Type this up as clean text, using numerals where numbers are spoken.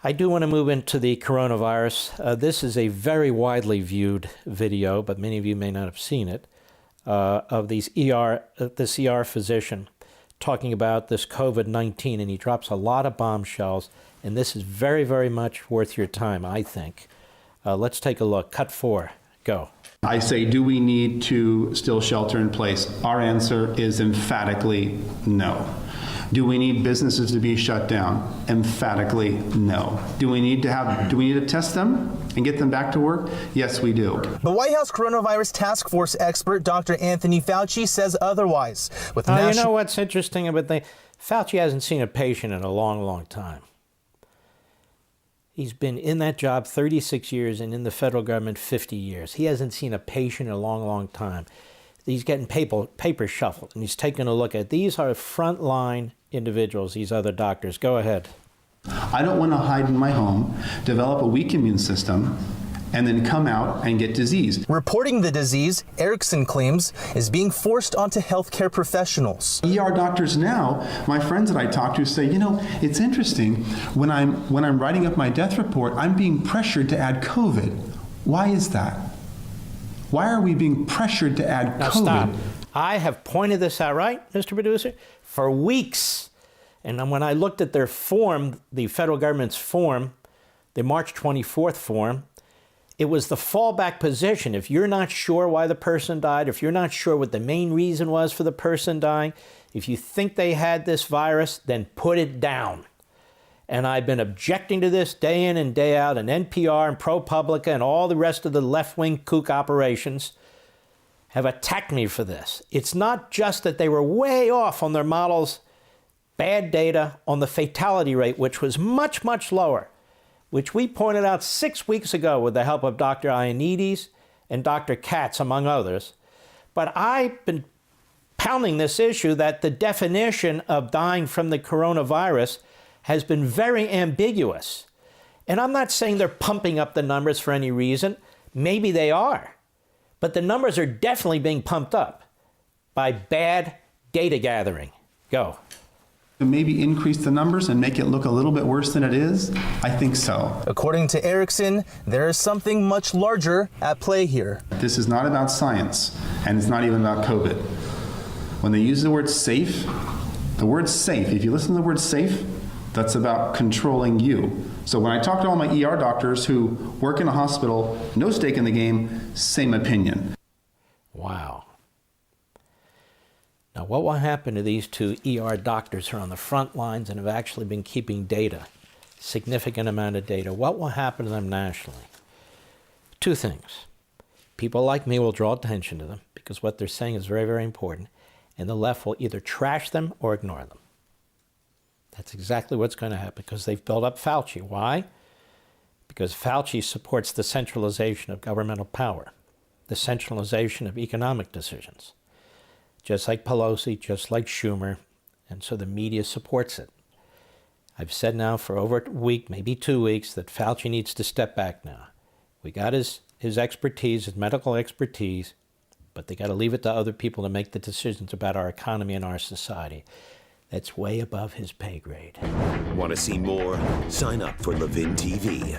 I do want to move into the coronavirus. This is a very widely viewed video, but many of you may not have seen it, of this ER physician talking about this COVID-19, and he drops a lot of bombshells, and this is very, very much worth your time, I think. Let's take a look. Cut 4. Go. I say, do we need to still shelter in place? Our answer is emphatically no. Do we need businesses to be shut down? Emphatically no. Do we need to test them and get them back to work? Yes, we do. The White House Coronavirus Task Force expert, Dr. Anthony Fauci, says otherwise. With you know what's interesting about Fauci hasn't seen a patient in a long, long time. He's been in that job 36 years and in the federal government 50 years. He hasn't seen a patient in a long, long time. He's getting paper shuffled, and he's taking a look at these are frontline individuals, these other doctors. Go ahead. I don't want to hide in my home, develop a weak immune system, and then come out and get disease. Reporting the disease, ERICKSON claims, is being forced onto healthcare professionals. ER doctors now, my friends that I talk to say, you know, it's interesting, when I'm writing up my death report, I'm being pressured to add COVID. Why is that? Why are we being pressured to add now COVID? Stop. I have pointed this out, right, Mr. Producer, for weeks. And when I looked at their form, the federal government's form, the March 24th form, it was the fallback position. If you're not sure why the person died, if you're not sure what the main reason was for the person dying, if you think they had this virus, then put it down. And I've been objecting to this day in and day out, and NPR and ProPublica and all the rest of the left-wing kook operations have attacked me for this. It's not just that they were way off on their models, bad data on the fatality rate, which was much, much lower, which we pointed out 6 weeks ago with the help of Dr. Ioannidis and Dr. Katz, among others. But I've been pounding this issue that the definition of dying from the coronavirus has been very ambiguous. And I'm not saying they're pumping up the numbers for any reason. Maybe they are. But the numbers are definitely being pumped up by bad data gathering. Go. Maybe increase the numbers and make it look a little bit worse than it is? I think so. According to ERICKSON, there is something much larger at play here. This is not about science, and it's not even about COVID. When they use the word safe, if you listen to the word safe, that's about controlling you. So when I talk to all my ER doctors who work in a hospital, no stake in the game, same opinion. Wow. Now, what will happen to these two ER doctors who are on the front lines and have actually been keeping data, significant amount of data? What will happen to them nationally? Two things. People like me will draw attention to them because what they're saying is very, very important, and the left will either trash them or ignore them. That's exactly what's going to happen because they've built up Fauci. Why? Because Fauci supports the centralization of governmental power, the centralization of economic decisions, just like Pelosi, just like Schumer, and so the media supports it. I've said now for over a week, maybe 2 weeks, that Fauci needs to step back now. We got his expertise, his medical expertise, but they got to leave it to other people to make the decisions about our economy and our society. That's way above his pay grade. Want to see more? Sign up for LevinTV.